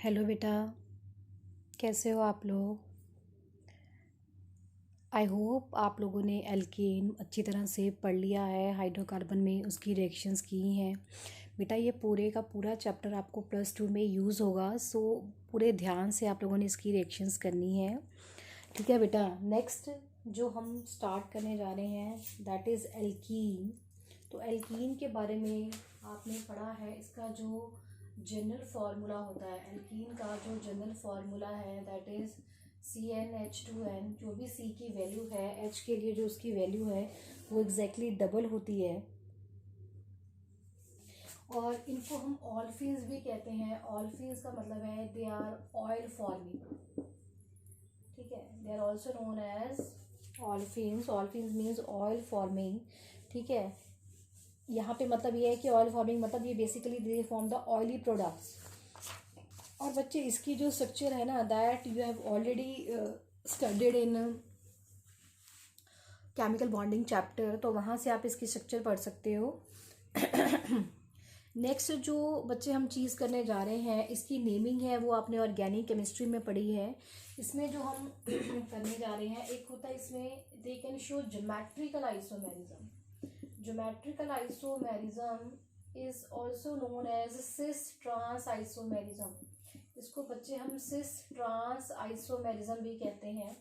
Hello बेटा, कैसे हो आप लोग। आई होप आप लोगों ने एल्केन अच्छी तरह से पढ़ लिया है, हाइड्रोकार्बन में उसकी रिएक्शंस की हैं। बेटा ये पूरे का पूरा चैप्टर आपको +2 में यूज़ होगा, सो पूरे ध्यान से आप लोगों ने इसकी रिएक्शंस करनी है। ठीक है बेटा। नेक्स्ट जो हम स्टार्ट करने जा रहे हैं दैट इज़ एल्कीन। तो एल्कीन के बारे में आपने पढ़ा है, इसका जो जनरल फार्मूला होता है, एल्कीन का जो जनरल फार्मूला है दैट इज़ CnH2n। जो भी C की वैल्यू है, H के लिए जो उसकी वैल्यू है वो एग्जैक्टली डबल होती है। और इनको हम ऑल्फिन्स भी कहते हैं। ऑल्फिन्स का मतलब है दे आर ऑयल फॉर्मिंग। ठीक है, they are also known as olefins. Olefins means oil forming. ठीक है, यहाँ पे मतलब ये है कि ऑयल फॉर्मिंग मतलब ये basically they form the oily products. और बच्चे इसकी जो स्ट्रक्चर है ना that you have already studied in chemical bonding chapter, तो वहाँ से आप इसकी स्ट्रक्चर पढ़ सकते हो। नेक्स्ट जो बच्चे हम चीज़ करने जा रहे हैं, इसकी नेमिंग है वो आपने ऑर्गेनिक केमिस्ट्री में पढ़ी है। इसमें जो हम करने जा रहे हैं, एक होता है इसमें they can show geometrical isomerism. Geometrical isomerism is also known as cis trans isomerism. इसको बच्चे हम सिस ट्रांस आइसोमेरिज्म भी कहते हैं।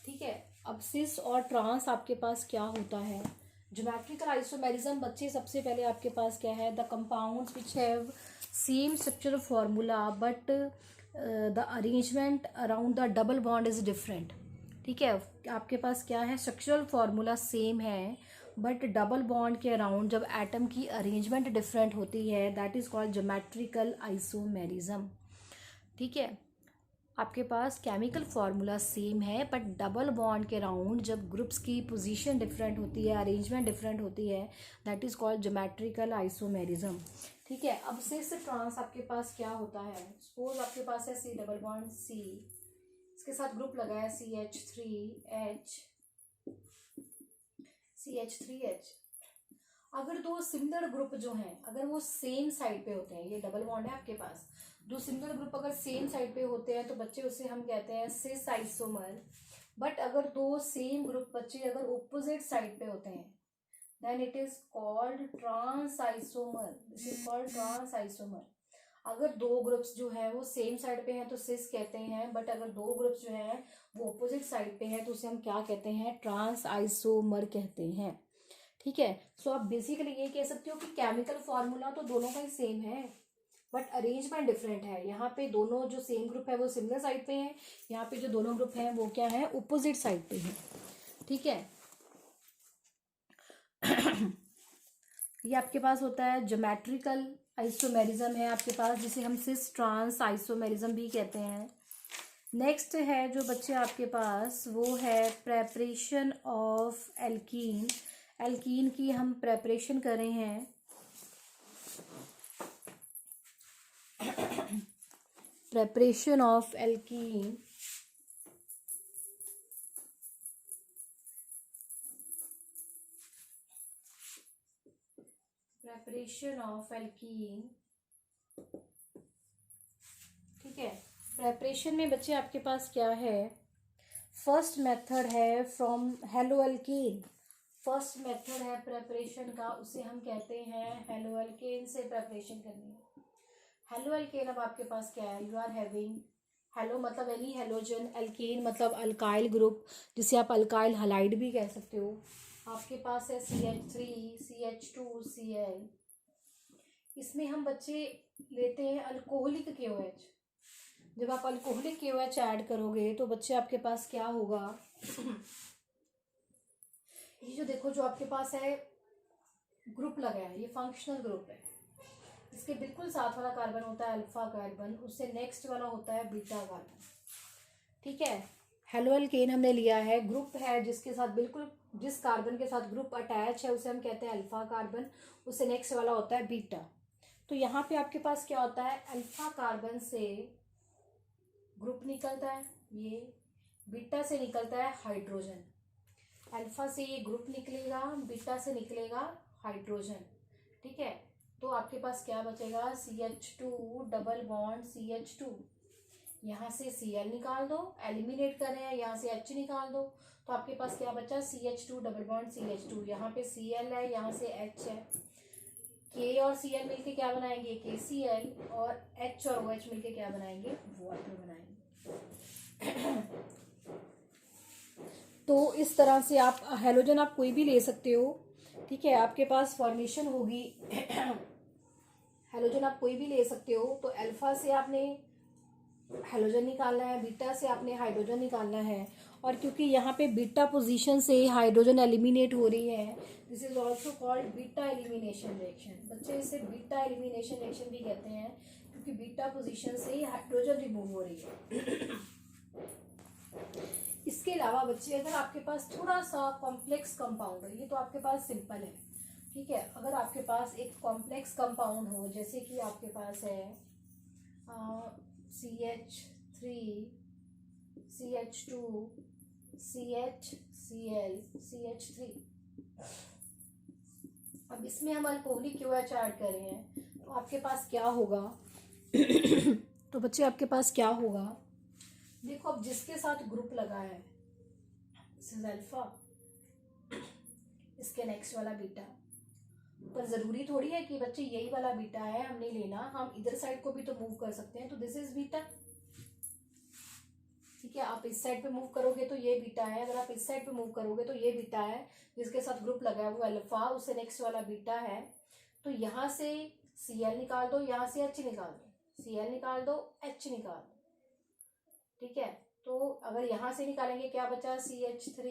ठीक है, अब सिस और ट्रांस आपके पास क्या होता है। ज्योमेट्रिकल आइसोमेरिज्म बच्चे सबसे पहले आपके पास क्या है, the compounds which have same structure formula but the arrangement around the double bond is different. ठीक है, आपके पास क्या है, स्ट्रक्चरल फॉर्मूला सेम है बट डबल बॉन्ड के अराउंड जब एटम की अरेंजमेंट डिफरेंट होती है that is called geometrical isomerism. ठीक है, आपके पास केमिकल फार्मूला सेम है बट डबल बॉन्ड के राउंड जब ग्रुप्स की पोजीशन डिफरेंट होती है, अरेंजमेंट डिफरेंट होती है, that is called geometrical isomerism. ठीक है, अब सिस ट्रांस आपके पास क्या होता है, सपोज आपके पास है C डबल बॉन्ड C, इसके साथ ग्रुप लगा है CH3H। अगर दो सिमिलर ग्रुप जो हैं अगर वो सेम साइड पे होते हैं, ये डबल बॉन्ड है आपके पास, दो सिमिलर ग्रुप अगर सेम साइड पे होते हैं तो बच्चे उसे हम कहते हैं सिस आइसोमर। बट अगर दो सेम ग्रुप बच्चे अगर ऑपोजिट साइड पे होते हैं then it is called trans isomer. This is called trans isomer. अगर दो ग्रुप्स जो है वो सेम साइड पे हैं तो सिस कहते हैं, बट अगर दो ग्रुप्स जो हैं वो ऑपोजिट साइड पे हैं तो उसे हम क्या कहते हैं, ट्रांस आइसोमर कहते हैं। ठीक है, सो आप बेसिकली ये कह सकते हो कि केमिकल फॉर्मूला तो दोनों का ही सेम है बट अरेंजमेंट डिफरेंट है। यहाँ पे दोनों जो सेम ग्रुप है वो सिमिलर साइड पे हैं, यहाँ पे जो दोनों ग्रुप हैं वो क्या है, ऑपोजिट साइड पे हैं। ठीक है, ये आपके पास होता है ज्योमेट्रिकल आइसोमेरिज्म है आपके पास, जिसे हम सिस ट्रांस आइसोमेरिज्म भी कहते हैं। नेक्स्ट है जो बच्चे आपके पास वो है प्रेपरेशन ऑफ एल्कीन। एल्कीन की हम प्रेपरेशन कर रहे हैं। Preparation of alkene, preparation of alkene. ठीक है, प्रेपरेशन में बच्चे आपके पास क्या है, फर्स्ट मेथड है from hello alkene. First method है प्रेपरेशन का, उसे हम कहते हैं हेलो एल्केन से प्रेपरेशन करनी है। हेलो एल्केन अब आपके पास क्या है, यू आर हैविंग हेलो मतलब एनी हेलोजन, एल्केन मतलब अल्काइल ग्रुप, जिसे आप अल्काइल हलाइड भी कह सकते हो। आपके पास है CH3 CH2 Cl। इसमें हम बच्चे लेते हैं अल्कोहलिक KOH। जब आप अल्कोहलिक KOH ऐड करोगे तो बच्चे आपके पास क्या होगा, ये जो देखो जो आपके पास है ग्रुप लगा है ये फंक्शनल ग्रुप है। इसके बिल्कुल साथ वाला कार्बन होता है अल्फा कार्बन, उससे नेक्स्ट वाला होता है बीटा कार्बन। ठीक है, हेलो एल्केन हमने लिया है, ग्रुप है जिसके साथ बिल्कुल जिस कार्बन के साथ ग्रुप अटैच है उसे हम कहते हैं अल्फा कार्बन, उससे नेक्स्ट वाला होता है बीटा। तो यहाँ पे आपके पास क्या होता है, अल्फा कार्बन से ग्रुप निकलता है, ये बीटा से निकलता है हाइड्रोजन। अल्फा से ये ग्रुप निकलेगा, बीटा से निकलेगा हाइड्रोजन। ठीक है, तो आपके पास क्या बचेगा, CH2 डबल बॉन्ड CH2, यहाँ से Cl निकाल दो, एलिमिनेट कर रहे हैं, यहाँ से H निकाल दो, तो आपके पास क्या बचा, CH2 डबल बॉन्ड CH2, यहाँ पे Cl है, यहाँ से H है, K और Cl मिलके क्या बनाएंगे, KCl, और H और OH मिलके क्या बनाएंगे, वाटर बनाएंगे। तो इस तरह से आप हेलोजन आप कोई भी ले सकते हो, ठीक है, आपके पास फॉर्मेशन होगी। हेलोजन आप कोई भी ले सकते हो। तो अल्फा से आपने हेलोजन निकालना है, बीटा से आपने हाइड्रोजन निकालना है, और क्योंकि यहाँ पे बीटा पोजीशन से हाइड्रोजन एलिमिनेट हो रही है, this is also called beta elimination reaction. बच्चे इसे बीटा एलिमिनेशन रिएक्शन भी कहते हैं, क्योंकि बीटा पोजीशन से ही हाइड्रोजन रिमूव हो रही है। इसके अलावा बच्चे अगर आपके पास थोड़ा सा कॉम्प्लेक्स कंपाउंड है, ये तो आपके पास सिंपल है, ठीक है, अगर आपके पास एक कॉम्प्लेक्स कंपाउंड हो, जैसे कि आपके पास है CH3 CH2 CHCl CH3, अब इसमें हम अल्कोहलिक QH ऐड कर रहे हैं, तो आपके पास क्या होगा। तो बच्चे आपके पास क्या होगा, देखो अब जिसके साथ ग्रुप लगा है, दिस इज अल्फा, इसके नेक्स्ट वाला बीटा, पर जरूरी थोड़ी है कि बच्चे यही वाला बीटा है, हमने लेना, हम इधर साइड को भी तो मूव कर सकते हैं, तो दिस इज बीटा, ठीक है, आप इस साइड पे मूव करोगे तो ये बीटा है, अगर आप इस साइड पे मूव करोगे तो ये बीटा है, जिसके साथ ग्रुप लगा है वो अल्फा, उससे नेक्स्ट वाला बीटा है। तो यहाँ से Cl निकाल दो, यहाँ से H निकाल दो, Cl निकाल दो, H निकाल दो, ठीक है, तो अगर यहाँ से निकालेंगे क्या बचा, CH3,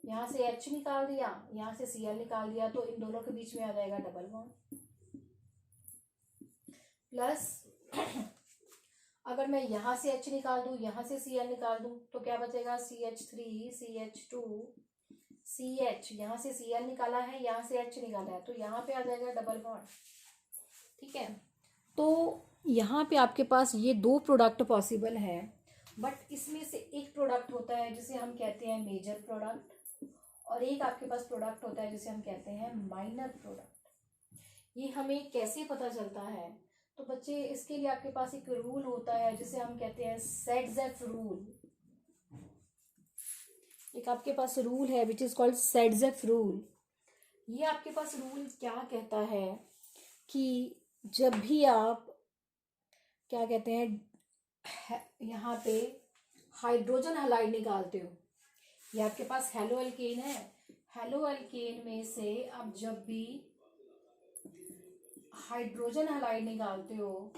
यहाँ से H निकाल दिया, यहाँ से Cl निकाल दिया, तो इन दोनों के बीच में आ जाएगा डबल बॉन्ड, प्लस अगर मैं यहाँ से H निकाल दूँ, यहाँ से Cl निकाल दूँ, तो क्या बचेगा, CH3 CH2 CH, यहाँ से Cl निकाला है, यहाँ से H निकाला है, तो यहाँ पे आ जाएगा डबल बॉन्ड, ठीक है। तो यहाँ पे आपके पास ये दो प्रोडक्ट पॉसिबल है, बट इसमें से एक प्रोडक्ट होता है जिसे हम कहते हैं मेजर प्रोडक्ट, और एक आपके पास प्रोडक्ट होता है जिसे हम कहते हैं माइनर प्रोडक्ट। ये हमें कैसे पता चलता है, तो बच्चे इसके लिए आपके पास एक रूल होता है जिसे हम कहते हैं सेडजेफ रूल। एक आपके पास रूल है विच इज कॉल्ड सेडजेफ रूल। ये आपके पास रूल क्या कहता है कि जब भी आप क्या कहते हैं यहाँ पे हाइड्रोजन हलाइड निकालते हो, ये आपके पास हेलो अल्केन है, हेलो अल्केन में से आप जब भी हाइड्रोजन हलाइड निकालते हो,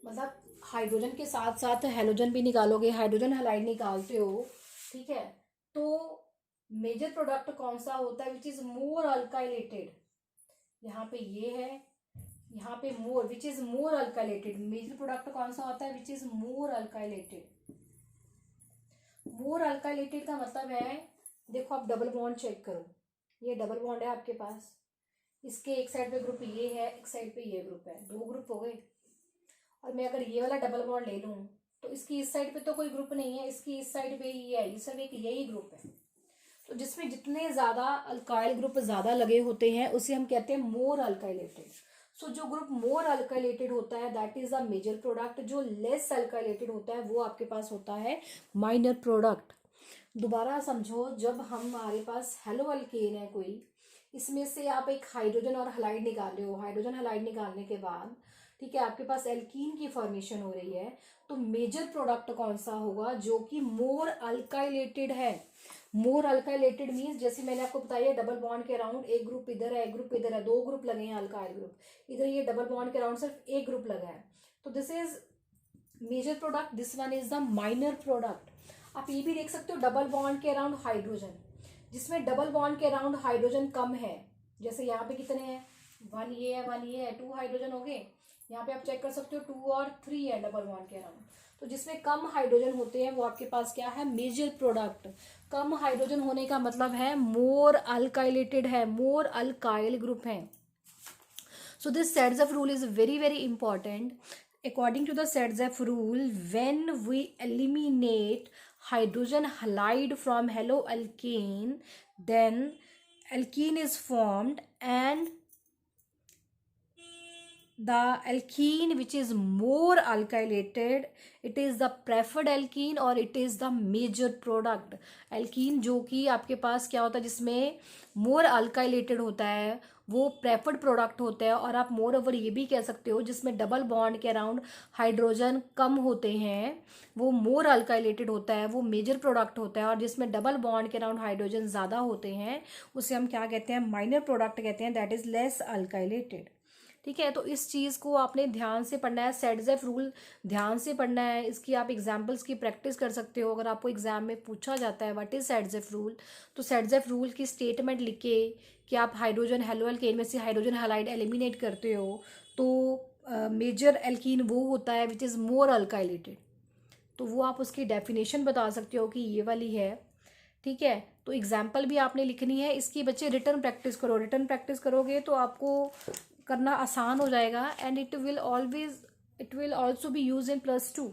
मतलब हाइड्रोजन के साथ साथ हेलोजन भी निकालोगे, हाइड्रोजन हलाइड निकालते हो, ठीक है, तो मेजर प्रोडक्ट कौन सा होता है, विच इज मोर अल्काइलेटेड, यहाँ पे ये है, यहाँ पे more, which is more alkylated, major product कौन सा होता है, विच इज मोर अल्काइलेटेड। मोर अल्काइलेटेड का मतलब है, देखो आप डबल बॉन्ड चेक करो, ये डबल बॉन्ड है आपके पास, इसके एक साइड पे ग्रुप ये है, एक साइड पे ये ग्रुप है, दो ग्रुप हो गए, और मैं अगर ये वाला डबल बॉन्ड ले लूँ तो इसकी इस साइड पे तो कोई ग्रुप नहीं है, इसकी इस साइड पे ही है, ये सब एक यही ग्रुप है, तो जिसमें जितने ज्यादा अल्काइल ग्रुप ज्यादा लगे होते हैं उसे हम कहते हैं मोर अल्काइलेटेड। सो जो ग्रुप मोर अल्काइलेटेड होता है that is the major product, जो लेस अल्काइलेटेड होता है वो आपके पास होता है माइनर प्रोडक्ट। दोबारा समझो, जब हमारे पास हेलो अल्केन है कोई, इसमें से आप एक हाइड्रोजन और हलाइड निकाल रहे हो, हाइड्रोजन हलाइड निकालने के बाद, ठीक है, आपके पास एल्कीन की फॉर्मेशन हो रही है, तो मेजर प्रोडक्ट कौन सा होगा, जो कि मोर अल्काइलेटेड है। मोर अल्काइलेटेड मीन्स जैसे मैंने आपको बताया डबल बॉन्ड के अराउंड एक ग्रुप इधर है, एक ग्रुप इधर है, दो ग्रुप लगे हैं अल्काइल ग्रुप, इधर ये डबल बॉन्ड के अराउंड सिर्फ एक ग्रुप लगा है, तो this is major product, this one is the minor product. आप ये भी देख सकते हो डबल बॉन्ड के अराउंड हाइड्रोजन, जिसमें डबल बॉन्ड के अराउंड हाइड्रोजन कम है, जैसे यहाँ पे कितने हैं, वन ये है, वन ये है, टू हाइड्रोजन हो गए, यहाँ पे आप चेक कर सकते हो 2 और 3 है डबल बॉन्ड के अराउंड, तो जिसमें कम हाइड्रोजन होते हैं वो आपके पास क्या है, मेजर प्रोडक्ट। कम हाइड्रोजन होने का मतलब है मोर अल्काइलेटेड है, मोर अल्काइल ग्रुप है। So this Saytzeff rule is very very important. According to the Saytzeff rule, when we eliminate hydrogen halide from haloalkane, then alkene is formed, and the alkene which is more alkylated, it is the preferred alkene or it is the major product. alkene जो कि आपके पास क्या होता है, जिसमें more alkylated होता है, वो प्रेफर्ड प्रोडक्ट होता है. और आप मोर ओवर ये भी कह सकते हो जिसमें डबल बॉन्ड के अराउंड हाइड्रोजन कम होते हैं, वो मोर अल्काइलेटेड होता है, वो मेजर प्रोडक्ट होता है. और जिसमें डबल बॉन्ड के अराउंड हाइड्रोजन ज़्यादा होते हैं उसे हम क्या कहते हैं, माइनर प्रोडक्ट कहते हैं, दैट इज़ लेस अल्काइलेटेड. ठीक है, तो इस चीज़ को आपने ध्यान से पढ़ना है, सेडजेफ रूल ध्यान से पढ़ना है. इसकी आप एग्जाम्पल्स की प्रैक्टिस कर सकते हो. अगर आपको एग्जाम में पूछा जाता है व्हाट इज सेडजेफ रूल, तो सेडजेफ रूल की स्टेटमेंट लिख के कि आप हाइड्रोजन हेलो एल्केन में से हाइड्रोजन हैलाइड एलिमिनेट करते हो, तो मेजर एल्कीन वो होता है विच इज़ मोर अल्काइलेटेड. तो वो आप उसकी डेफिनेशन बता सकते हो कि ये वाली है. ठीक है, तो एग्जाम्पल भी आपने लिखनी है. इसकी बच्चे रिटर्न प्रैक्टिस करो. रिटर्न प्रैक्टिस करोगे तो आपको करना आसान हो जाएगा. And it will also be use in +2.